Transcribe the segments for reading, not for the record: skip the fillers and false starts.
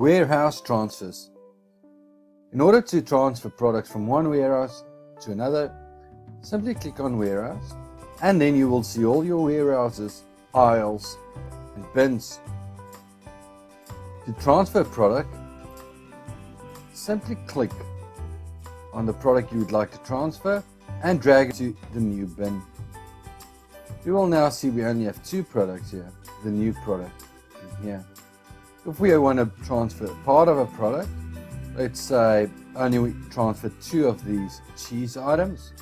Warehouse transfers. In order to transfer products from one warehouse to another, simply click on Warehouse, and then you will see all your warehouses, aisles, and bins. To transfer a product, simply click on the product you would like to transfer and drag it to the new bin. You will now see we only have two products here, the new product here. If we want to transfer part of a product, let's say only we transfer two of these cheese items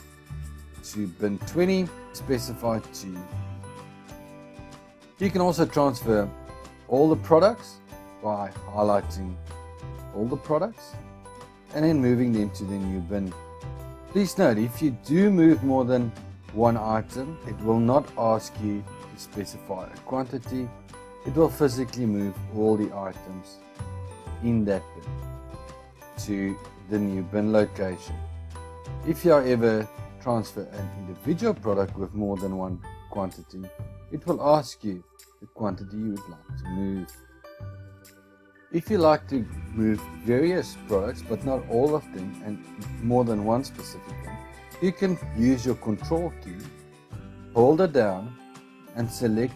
to bin 20, specify 2. You can also transfer all the products by highlighting all the products and then moving them to the new bin. Please note, if you do move more than one item, it will not ask you to specify a quantity. It will physically move all the items in that bin to the new bin location. If you ever transfer an individual product with more than one quantity, it will ask you the quantity you would like to move. If you like to move various products but not all of them and more than one specific one, you can use your control key, hold it down and select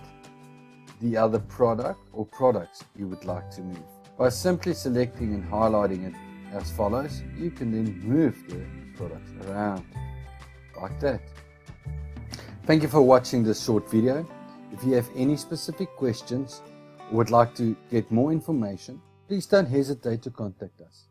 the other product or products you would like to move. By simply selecting and highlighting it as follows, you can then move the products around like that. Thank you for watching this short video. If you have any specific questions or would like to get more information, please don't hesitate to contact us.